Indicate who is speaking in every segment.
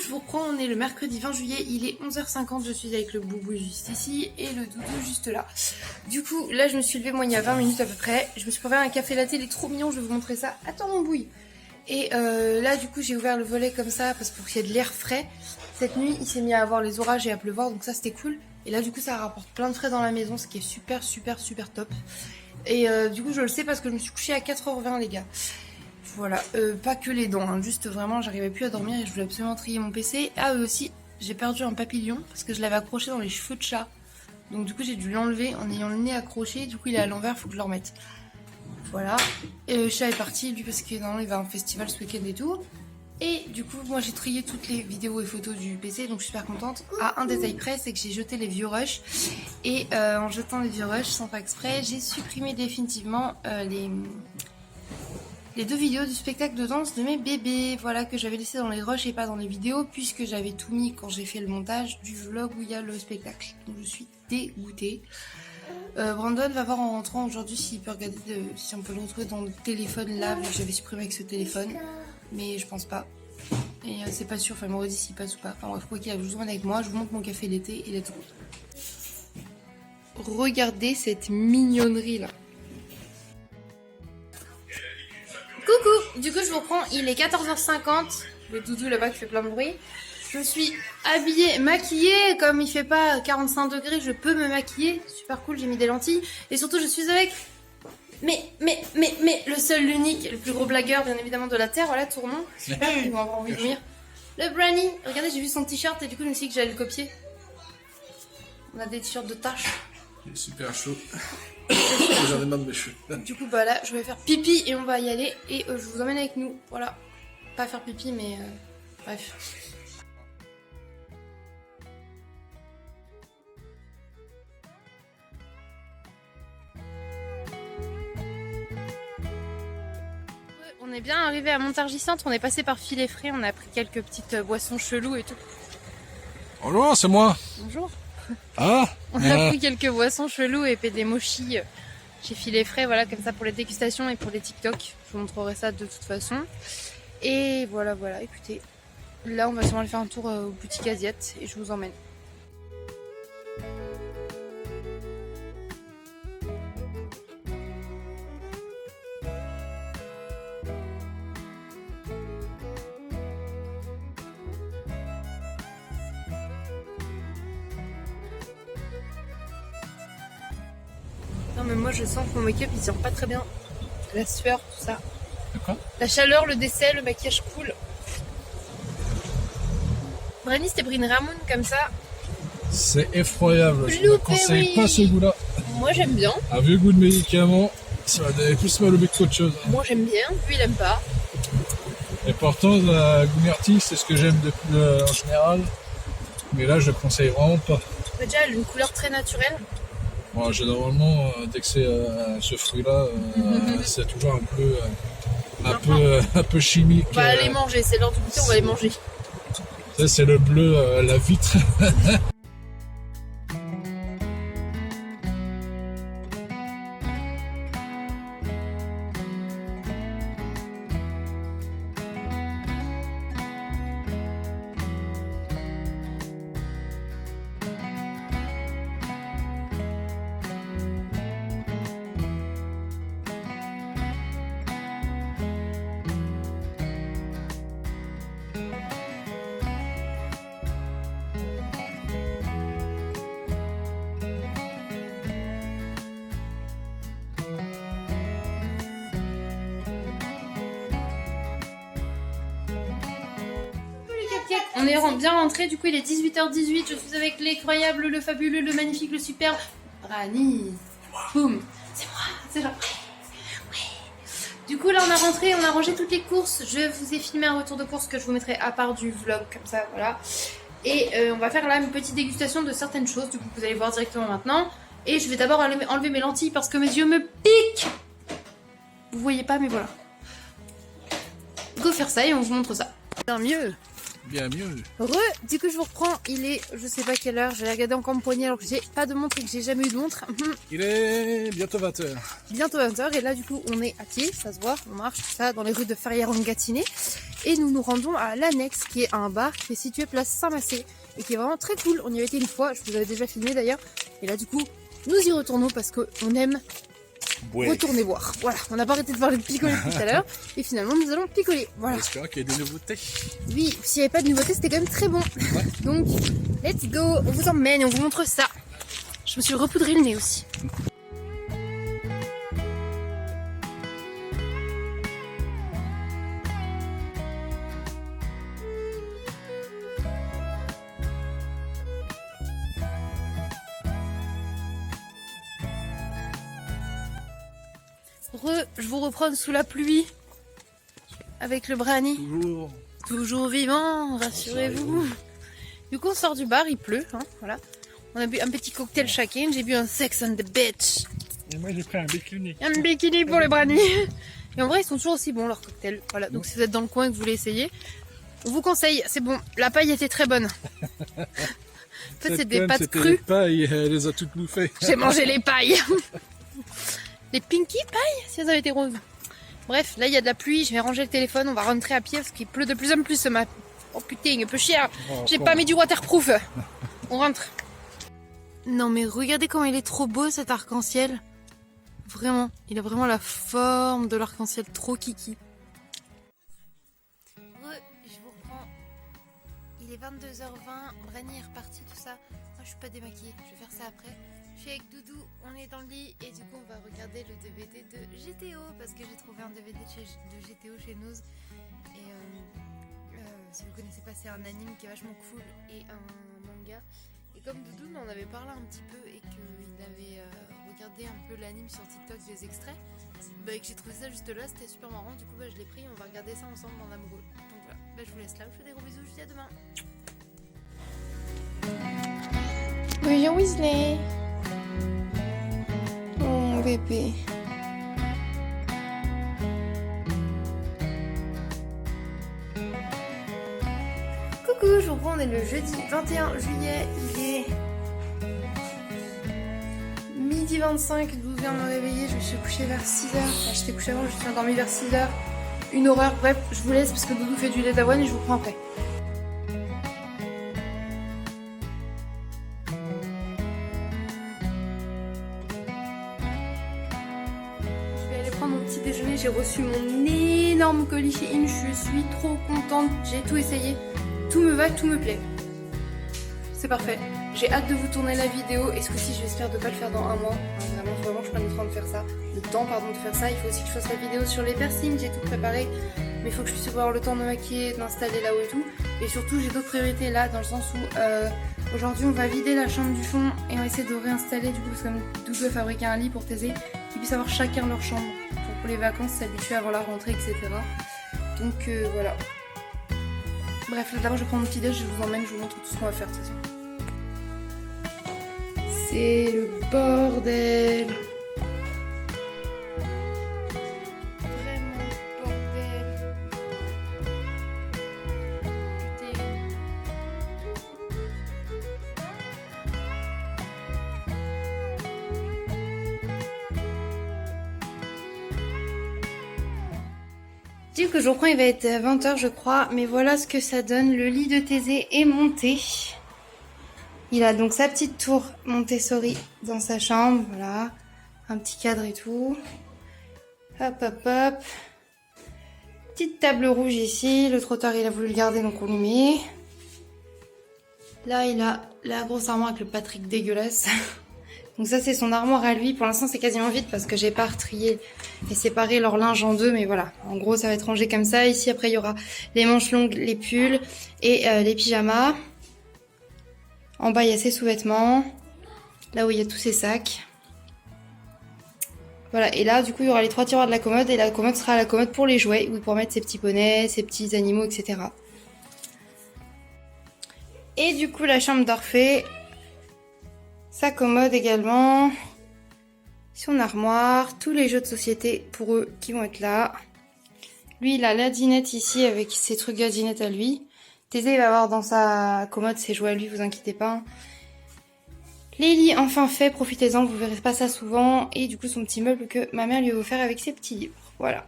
Speaker 1: je vous reprends, on est le mercredi 20 juillet, il est 11h50, je suis avec le boubou juste ici et le doudou juste là. Du coup, là je me suis levée moi il y a 20 minutes à peu près, je me suis préparé un café latte, il est trop mignon, je vais vous montrer ça. Attends mon bouille. Et là du coup j'ai ouvert le volet comme ça parce pour qu'il y ait de l'air frais. Cette nuit il s'est mis à avoir les orages et à pleuvoir, donc ça c'était cool. Et là du coup ça rapporte plein de frais dans la maison, ce qui est super top. Et du coup je le sais parce que je me suis couchée à 4h20 les gars. Voilà, pas que les dents, hein, juste vraiment j'arrivais plus à dormir et je voulais absolument trier mon PC. Ah aussi, j'ai perdu un papillon parce que je l'avais accroché dans les cheveux de chat. Donc du coup j'ai dû l'enlever en ayant le nez accroché, du coup il est à l'envers, faut que je le remette. Voilà, et le chat est parti lui parce que normalement il va à un festival ce week-end et tout. Et du coup moi j'ai trié toutes les vidéos et photos du PC, donc je suis super contente. À un détail près, c'est que j'ai jeté les vieux rushs. Et en jetant les vieux rushs sans faire exprès, j'ai supprimé définitivement les deux vidéos du spectacle de danse de mes bébés, voilà, que j'avais laissé dans les rushs et pas dans les vidéos, puisque j'avais tout mis quand j'ai fait le montage du vlog où il y a le spectacle. Donc je suis dégoûtée. Brandon va voir en rentrant aujourd'hui s'il peut regarder, si on peut le retrouver dans le téléphone là, vu que j'avais supprimé avec ce téléphone. Mais je pense pas. Et c'est pas sûr, enfin il m'a redit s'il passe ou pas. Enfin bref, quoi qu'il arrive, je vous emmène avec moi, je vous montre mon café l'été et let's go. Regardez cette mignonnerie là. Coucou, du coup je vous reprends, il est 14h50, le doudou là-bas qui fait plein de bruit. Je suis habillée, maquillée, comme il fait pas 45 degrés, je peux me maquiller, super cool, j'ai mis des lentilles. Et surtout je suis avec, mais, le seul, l'unique, le plus gros blagueur bien évidemment de la Terre, voilà, Tournon, super, ils vont avoir envie de venir. Le Branny, regardez j'ai vu son t-shirt et du coup je me suis dit que j'allais le copier. On a des t-shirts de tâches.
Speaker 2: Il est super chaud. J'en ai marre de mes cheveux.
Speaker 1: Du coup bah là je vais faire pipi et on va y aller et je vous emmène avec nous, voilà. Pas faire pipi mais bref. On est bien arrivé à Montargis-Centre, on est passé par Filet Frais, on a pris quelques petites boissons cheloues et tout.
Speaker 2: Bonjour, c'est moi.
Speaker 1: Bonjour.
Speaker 2: Ah,
Speaker 1: on a pris quelques boissons cheloues et des mochis chez Filet Frais, voilà, comme ça pour les dégustations et pour les TikTok. Je vous montrerai ça de toute façon. Et voilà, écoutez, là on va sûrement aller faire un tour aux boutiques asiates et je vous emmène. Non mais moi je sens que mon make-up il tient pas très bien. La sueur, tout ça.
Speaker 2: De quoi?
Speaker 1: La chaleur, le décès, le maquillage cool. Branny c'était pris une Ramon comme ça.
Speaker 2: c'est effroyable. Je ne conseille pas ce goût-là.
Speaker 1: Moi j'aime bien.
Speaker 2: Un vieux goût de médicament, ça va donner plus mal au bec qu'autre chose.
Speaker 1: Moi j'aime bien, lui il aime pas.
Speaker 2: Et pourtant, la goût myrtille, c'est ce que j'aime en général. Mais là, je le conseille vraiment pas.
Speaker 1: Déjà elle a une couleur très naturelle.
Speaker 2: Bon, généralement, dès que c'est ce fruit-là, c'est toujours un peu chimique.
Speaker 1: On va aller manger, c'est l'heure du goûter, on va aller manger.
Speaker 2: Ça, c'est le bleu, la vitre.
Speaker 1: On est bien rentré, du coup il est 18h18, je suis avec l'incroyable, le fabuleux, le magnifique, le superbe Branny. Boum, c'est moi, c'est genre. Ouais. Du coup là on a rentré, on a rangé toutes les courses, je vous ai filmé un retour de course que je vous mettrai à part du vlog, comme ça, voilà. Et on va faire là une petite dégustation de certaines choses, du coup vous allez voir directement maintenant. Et je vais d'abord enlever mes lentilles parce que mes yeux me piquent. Vous voyez pas mais voilà. Go faire ça et on vous montre ça. Bien mieux.
Speaker 2: Bien mieux.
Speaker 1: Du coup je vous reprends, il est, je sais pas quelle heure, j'ai regardé encore mon poignet alors que j'ai pas de montre et que j'ai jamais eu de montre.
Speaker 2: Il est bientôt 20h.
Speaker 1: Bientôt 20h et là du coup on est à pied, ça se voit, on marche tout ça dans les rues de Ferrières-en-Gâtinais et nous nous rendons à l'Annexe qui est un bar qui est situé place Saint-Massé et qui est vraiment très cool. On y avait été une fois, je vous avais déjà filmé d'ailleurs et là du coup nous y retournons parce qu'on aime retourner boire. Voilà, on n'a pas arrêté de parler de picoler depuis tout à l'heure et finalement nous allons picoler. Voilà.
Speaker 2: J'espère qu'il y a des nouveautés.
Speaker 1: Oui, s'il n'y avait pas de nouveauté c'était quand même très bon. Donc let's go, on vous emmène et on vous montre ça. Je me suis repoudré le nez aussi. Je vous reprends sous la pluie avec le brandy. Toujours vivant, rassurez-vous. Du coup on sort du bar, il pleut, hein, voilà. On a bu un petit cocktail chacun, j'ai bu un Sex and the Beach.
Speaker 2: Et moi j'ai pris un bikini.
Speaker 1: Un bikini pour le brandy. Et en vrai ils sont toujours aussi bons leurs cocktails. Voilà, donc si vous êtes dans le coin et que vous voulez essayer, on vous conseille, c'est bon. La paille était très bonne. En fait c'est des pâtes crues.
Speaker 2: Les pailles, elle les a toutes bouffées.
Speaker 1: J'ai mangé les pailles. Les Pinky pailles, si elles avaient été roses. Bref, là il y a de la pluie, je vais ranger le téléphone, on va rentrer à pied parce qu'il pleut de plus en plus ce matin. Oh putain, un peu cher. J'ai pas mis du waterproof. On rentre. Non mais regardez comment il est trop beau cet arc-en-ciel. Vraiment, il a vraiment la forme de l'arc-en-ciel, trop kiki. Je vous reprends. Il est 22h20, Brani est reparti, tout ça. Moi je suis pas démaquillée, je vais faire ça après. Je suis avec Doudou, on est dans le lit et du coup on va regarder le DVD de GTO parce que j'ai trouvé un DVD de GTO chez nous. Et si vous connaissez pas, c'est un anime qui est vachement cool et un manga. Et comme Doudou m'en avait parlé un petit peu et qu'il avait regardé un peu l'anime sur TikTok, des extraits, et que j'ai trouvé ça juste là, c'était super marrant. Du coup je l'ai pris et on va regarder ça ensemble en amoureux. Donc voilà, je vous laisse là, je vous fais des gros bisous, je vous dis à demain. Bonjour Weasley. Oh mon bébé. Coucou, je vous reprends, on est le jeudi 21 juillet, il est midi 25, Doudou vient de me réveiller, je me suis couchée vers 6h, enfin j'étais couchée avant, je suis endormie vers 6h, une horreur, bref, je vous laisse parce que Doudou fait du lait d'avoine et je vous reprends après. Mon petit déjeuner, j'ai reçu mon énorme colis chez Inch, je suis trop contente, j'ai tout essayé, tout me va, tout me plaît. C'est parfait. J'ai hâte de vous tourner la vidéo et ce coup-ci j'espère de pas le faire dans un mois. Enfin, vraiment je prends le temps de faire ça. Le temps pardon de faire ça. Il faut aussi que je fasse la vidéo sur les piercings, j'ai tout préparé. Mais il faut que je puisse avoir le temps de me maquiller, d'installer là-haut et tout. Et surtout j'ai d'autres priorités là dans le sens où aujourd'hui on va vider la chambre du fond et on va essayer de réinstaller du coup parce que comme Doudou a fabriqué un lit pour Thésée, qu'ils puissent avoir chacun leur chambre. Pour les vacances, s'habituer avant la rentrée, etc. Donc voilà. Bref, là d'abord je prends mon petit déj, je vous emmène, je vous montre tout ce qu'on va faire de toute façon. C'est le bordel. Vraiment le bordel. Putain. Du coup je reprends, il va être 20h je crois, mais voilà ce que ça donne. Le lit de Thésée est monté. Il a donc sa petite tour Montessori dans sa chambre, voilà. Un petit cadre et tout. Hop hop hop. Petite table rouge ici, le trottoir il a voulu le garder donc on lui met. Là il a la grosse armoire avec le Patrick dégueulasse. Donc ça c'est son armoire à lui, pour l'instant c'est quasiment vide parce que j'ai pas retrié et séparé leur linge en deux, mais voilà, en gros ça va être rangé comme ça. Ici après il y aura les manches longues, les pulls et les pyjamas. En bas il y a ses sous-vêtements, là où il y a tous ses sacs. Voilà, et là du coup il y aura les 3 tiroirs de la commode et la commode sera la commode pour les jouets où il pourra mettre ses petits poneys, ses petits animaux, etc. Et du coup la chambre d'Orphée, sa commode également, son armoire, tous les jeux de société pour eux qui vont être là. Lui il a la dinette ici avec ses trucs à dinette à lui. Thésée, il va avoir dans sa commode ses jouets à lui, vous inquiétez pas. Les lits enfin faits, profitez-en, vous verrez pas ça souvent. Et du coup, son petit meuble que ma mère lui a offert avec ses petits livres. Voilà.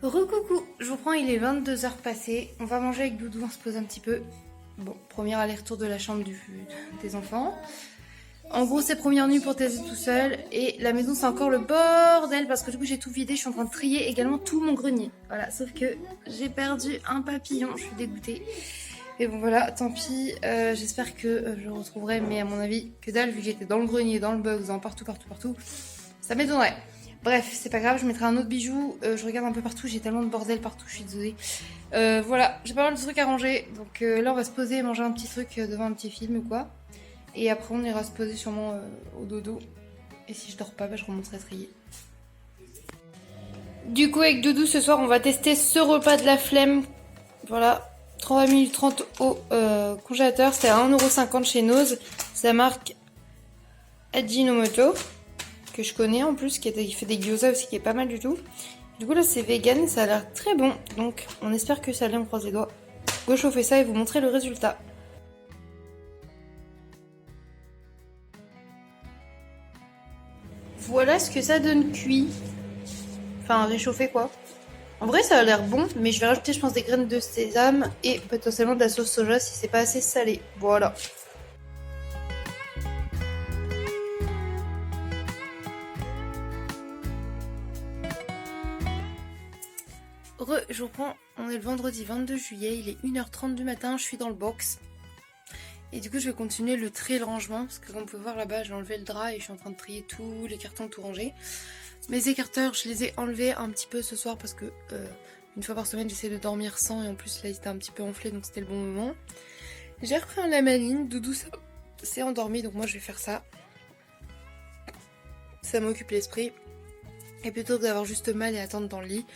Speaker 1: Recoucou, je vous prends, il est 22h passées. On va manger avec Doudou, on se pose un petit peu. Bon, premier aller-retour de la chambre des enfants. En gros, c'est première nuit pour Thésée tout seul. Et la maison, c'est encore le bordel parce que du coup, j'ai tout vidé. Je suis en train de trier également tout mon grenier. Voilà, sauf que j'ai perdu un papillon. Je suis dégoûtée. Et bon, voilà, tant pis. J'espère que je le retrouverai. Mais à mon avis, que dalle, vu que j'étais dans le grenier, dans le box, dans partout, ça m'étonnerait. Bref, c'est pas grave, je mettrai un autre bijou. Je regarde un peu partout, j'ai tellement de bordel partout, je suis désolée. Voilà, j'ai pas mal de trucs à ranger. Donc là, on va se poser et manger un petit truc devant un petit film ou quoi. Et après, on ira se poser sûrement au dodo. Et si je dors pas, bah, je remonterai trier. Du coup, avec Doudou, ce soir, on va tester ce repas de la flemme. Voilà, 3 minutes 30 au congélateur. C'était à 1,50€ chez Nose. Ça marque Ajinomoto, que je connais en plus, qui fait des gyoza aussi, qui est pas mal du tout. Du coup là c'est vegan, ça a l'air très bon, donc on espère que ça allait, on croise les doigts. Je vais chauffer ça et vous montrer le résultat. Voilà ce que ça donne cuit. Enfin réchauffé quoi. En vrai ça a l'air bon, mais je vais rajouter je pense des graines de sésame et potentiellement de la sauce soja si c'est pas assez salé. Voilà. Je reprends, on est le vendredi 22 juillet, il est 1h30 du matin, je suis dans le box. Et du coup je vais continuer le tri et le rangement, parce que comme vous pouvez voir là-bas j'ai enlevé le drap et je suis en train de trier tous les cartons, tout ranger. Mes écarteurs je les ai enlevés un petit peu ce soir parce que une fois par semaine j'essaie de dormir sans et en plus là il était un petit peu enflé donc c'était le bon moment. J'ai repris un lamaline, Doudou s'est endormi donc moi je vais faire ça. Ça m'occupe l'esprit. Et plutôt que d'avoir juste mal et attendre dans le lit,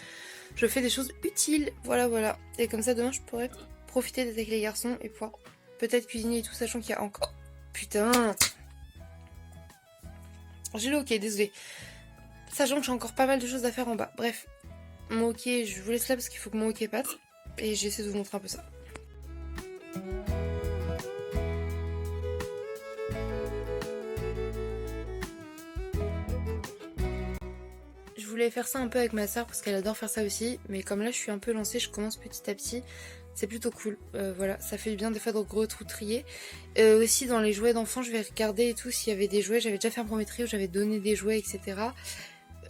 Speaker 1: je fais des choses utiles, voilà. Et comme ça, demain, je pourrais profiter d'être avec les garçons et pouvoir peut-être cuisiner et tout, sachant qu'il y a encore... Putain. J'ai le hockey, désolé. Sachant que j'ai encore pas mal de choses à faire en bas. Bref, mon hockey, je vous laisse là parce qu'il faut que mon hockey passe. Et j'essaie de vous montrer un peu ça. Je voulais faire ça un peu avec ma soeur parce qu'elle adore faire ça aussi, mais comme là je suis un peu lancée, je commence petit à petit, c'est plutôt cool. Voilà, ça fait du bien des fois de retrier. Aussi dans les jouets d'enfants, je vais regarder et tout s'il y avait des jouets, j'avais déjà fait un premier tri où j'avais donné des jouets, etc.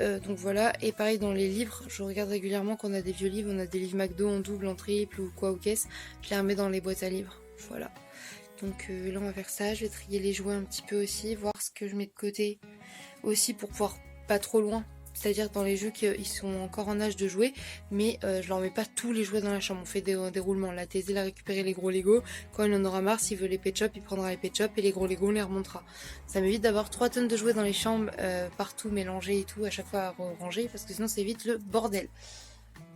Speaker 1: Donc voilà, et pareil dans les livres, je regarde régulièrement quand on a des vieux livres, on a des livres McDo en double, en triple ou quoi ou caisse, je les remets dans les boîtes à livres, voilà. Donc là on va faire ça, je vais trier les jouets un petit peu aussi, voir ce que je mets de côté aussi pour pouvoir pas trop loin. C'est-à-dire dans les jeux qui sont encore en âge de jouer, mais je leur mets pas tous les jouets dans la chambre, on fait des roulements. La Thésée, elle a récupéré les gros Lego, quand il en aura marre, s'il veut les pet shop, il prendra les pet shop et les gros Lego, on les remontera. Ça m'évite d'avoir 3 tonnes de jouets dans les chambres, partout mélangés et tout, à chaque fois à ranger, parce que sinon ça évite le bordel.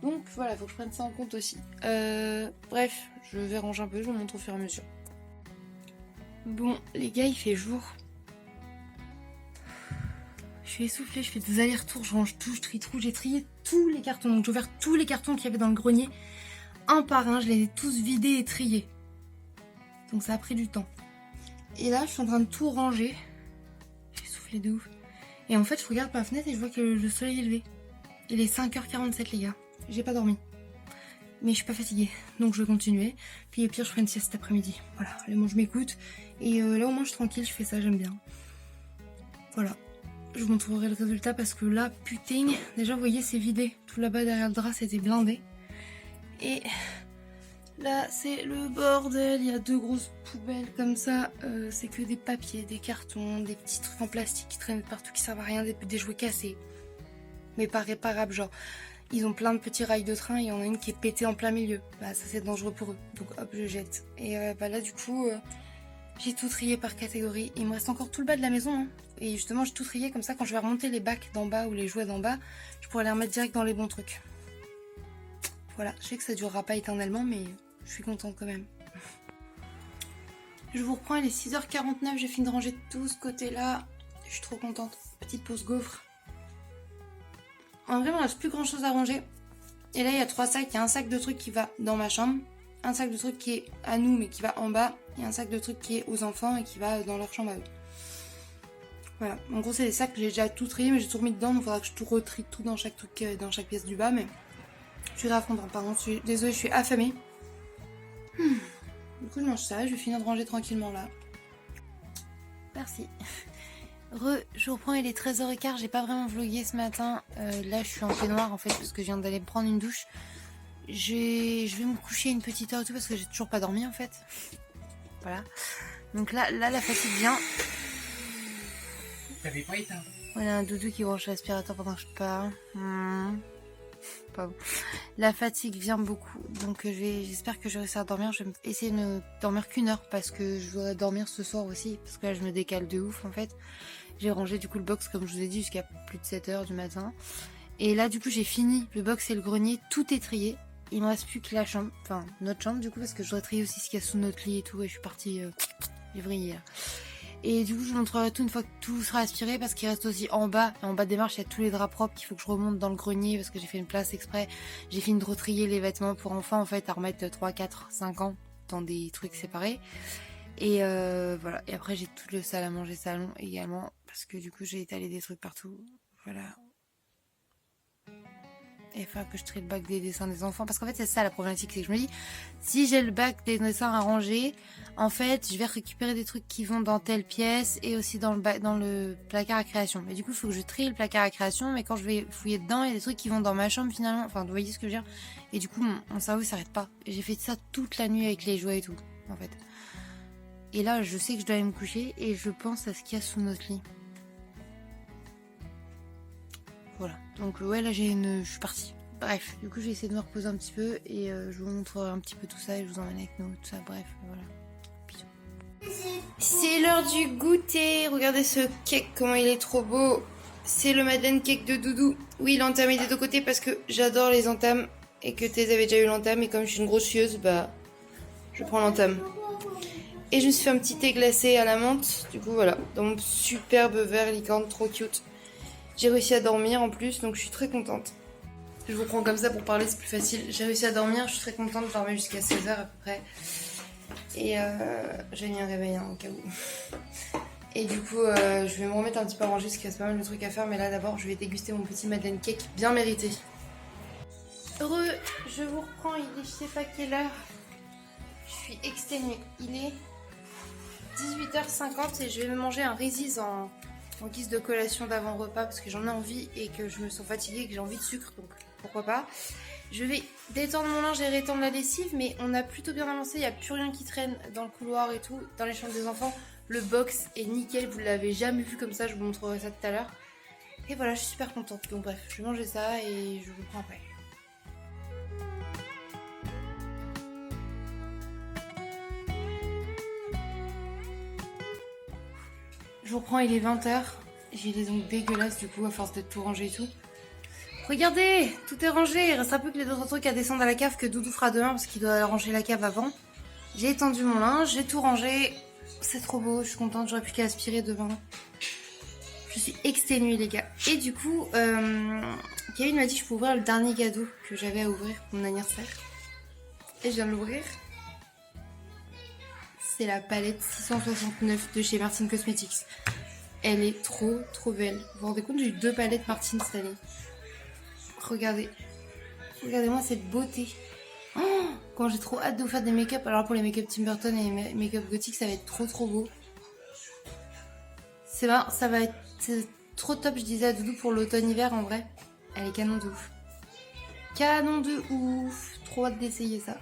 Speaker 1: Donc voilà, faut que je prenne ça en compte aussi. Bref, je vais ranger un peu, je vous montre au fur et à mesure. Bon, les gars, il fait jour. Je suis essoufflée, je fais des allers-retours, je range tout, je trie tout. J'ai trié tous les cartons. Donc j'ai ouvert tous les cartons qu'il y avait dans le grenier. Un par un, je les ai tous vidés et triés. Donc ça a pris du temps. Et là, je suis en train de tout ranger. J'ai essoufflé de ouf. Et en fait, je regarde par la fenêtre et je vois que le soleil est levé. Il est 5h47 les gars. J'ai pas dormi. Mais je suis pas fatiguée. Donc je vais continuer. Puis au pire, je ferai une sieste cet après-midi. Voilà, allez, moi je m'écoute. Et là au moins je suis tranquille, je fais ça, j'aime bien. Voilà. Je vous montrerai le résultat parce que là, putain, déjà vous voyez c'est vidé. Tout là-bas derrière le drap c'était blindé. Et là c'est le bordel, il y a 2 grosses poubelles comme ça. C'est que des papiers, des cartons, des petits trucs en plastique qui traînent partout qui servent à rien, des jouets cassés. Mais pas réparables, genre ils ont plein de petits rails de train et il y en a une qui est pétée en plein milieu. Bah ça c'est dangereux pour eux, donc hop je jette. Et bah là du coup... j'ai tout trié par catégorie. Il me reste encore tout le bas de la maison. Hein. Et justement, j'ai tout trié comme ça. Quand je vais remonter les bacs d'en bas ou les jouets d'en bas, je pourrai les remettre direct dans les bons trucs. Voilà, je sais que ça durera pas éternellement, mais je suis contente quand même. Je vous reprends, il est 6h49. J'ai fini de ranger tout ce côté-là. Je suis trop contente. Petite pause gaufre. En vrai, il ne reste plus grand-chose à ranger. Et là, il y a 3 sacs. Il y a un sac de trucs qui va dans ma chambre, un sac de trucs qui est à nous mais qui va en bas, et un sac de trucs qui est aux enfants et qui va dans leur chambre à eux. Voilà, en gros c'est des sacs que j'ai déjà tout trié mais j'ai tout remis dedans, donc il faudra que je tout retrie tout dans chaque truc, dans chaque pièce du bas, mais je suis grave contente. Par contre, désolée, je suis affamée. Du coup je mange ça, je vais finir de ranger tranquillement là. Merci. Je reprends, il est 13h15, j'ai pas vraiment vlogué ce matin. Là je suis en peignoir en fait parce que je viens d'aller me prendre une douche. Je vais me coucher une petite heure et tout parce que j'ai toujours pas dormi en fait. Voilà. Donc là la fatigue vient.
Speaker 3: T'avais pas éteint.
Speaker 1: On a un doudou qui branche l'aspirateur pendant que je parle. Pas bon. La fatigue vient beaucoup. Donc j'espère que je vais réussir à dormir. Je vais essayer de ne dormir qu'1 heure parce que je voudrais dormir ce soir aussi. Parce que là je me décale de ouf en fait. J'ai rangé du coup le box comme je vous ai dit jusqu'à plus de 7h du matin. Et là du coup j'ai fini le box et le grenier. Tout est trié. Il me reste plus que la chambre. Enfin notre chambre du coup parce que je dois trier aussi ce qu'il y a sous notre lit et tout. Et je suis partie février. Et du coup je vous montrerai tout une fois que tout sera aspiré parce qu'il reste aussi en bas. Et en bas des marches il y a tous les draps propres qu'il faut que je remonte dans le grenier parce que j'ai fait une place exprès. J'ai fini de retrier les vêtements pour enfants en fait à remettre 3, 4, 5 ans dans des trucs séparés. Et voilà. Et après j'ai tout le salle à manger salon également parce que du coup j'ai étalé des trucs partout. Voilà. Et il va falloir que je trie le bac des dessins des enfants. Parce qu'en fait, c'est ça la problématique. C'est que je me dis, si j'ai le bac des dessins à ranger, en fait, je vais récupérer des trucs qui vont dans telle pièce et aussi dans le placard à création. Mais du coup, il faut que je trie le placard à création. Mais quand je vais fouiller dedans, il y a des trucs qui vont dans ma chambre finalement. Enfin, vous voyez ce que je veux dire. Et du coup, mon cerveau, il s'arrête pas. Et j'ai fait ça toute la nuit avec les jouets et tout, en fait. Et là, je sais que je dois aller me coucher et je pense à ce qu'il y a sous notre lit. Voilà, donc ouais là je suis partie. Bref, du coup j'ai essayé de me reposer un petit peu et je vous montre un petit peu tout ça et je vous emmène avec nous, tout ça, bref, voilà. Bisous. C'est l'heure du goûter, regardez ce cake, comment il est trop beau. C'est le Madeleine Cake de Doudou. Oui, l'entame est des 2 côtés parce que j'adore les entames et que Thérèse avait déjà eu l'entame et comme je suis une grosse chieuse, bah je prends l'entame. Et je me suis fait un petit thé glacé à la menthe, du coup voilà, dans mon superbe verre licorne, trop cute. J'ai réussi à dormir en plus, donc je suis très contente. Je vous prends comme ça pour parler, c'est plus facile. J'ai réussi à dormir, je suis très contente, je dormais jusqu'à 16h à peu près. Et j'ai mis un réveil hein, au cas où. Et du coup, je vais me remettre un petit peu à ranger parce qu'il reste pas mal de trucs à faire. Mais là d'abord, je vais déguster mon petit Madeleine Cake bien mérité. Heureux, je vous reprends, il est je sais pas quelle heure. Je suis exténuée. Il est 18h50 et je vais me manger un Reese's en guise de collation d'avant-repas parce que j'en ai envie et que je me sens fatiguée et que j'ai envie de sucre, donc pourquoi pas. Je vais détendre mon linge et rétendre la lessive, mais on a plutôt bien avancé, il n'y a plus rien qui traîne dans le couloir et tout, dans les chambres des enfants. Le box est nickel, vous l'avez jamais vu comme ça, je vous montrerai ça tout à l'heure. Et voilà, je suis super contente, donc bref, je vais manger ça et je vous prends après. Je vous reprends, il est 20h. J'ai les ongles dégueulasses du coup à force de tout ranger et tout. Regardez, tout est rangé. Il restera plus que les autres trucs à descendre à la cave que Doudou fera demain parce qu'il doit ranger la cave avant. J'ai étendu mon linge, j'ai tout rangé. C'est trop beau, je suis contente, j'aurais plus qu'à aspirer demain. Je suis exténuée les gars. Et du coup, Kevin m'a dit que je pouvais ouvrir le dernier cadeau que j'avais à ouvrir pour mon anniversaire. Et je viens de l'ouvrir. C'est la palette 669 de chez Martin Cosmetics. Elle est trop belle. Vous vous rendez compte, j'ai eu 2 palettes Martin cette année. Regardez. Regardez-moi cette beauté. Oh, quand j'ai trop hâte de vous faire des make-up. Alors pour les make-up Tim Burton et les make-up gothique, ça va être trop beau. C'est vrai, ça va être trop top, je disais à Doudou pour l'automne-hiver en vrai. Elle est canon de ouf. Canon de ouf. Trop hâte d'essayer ça.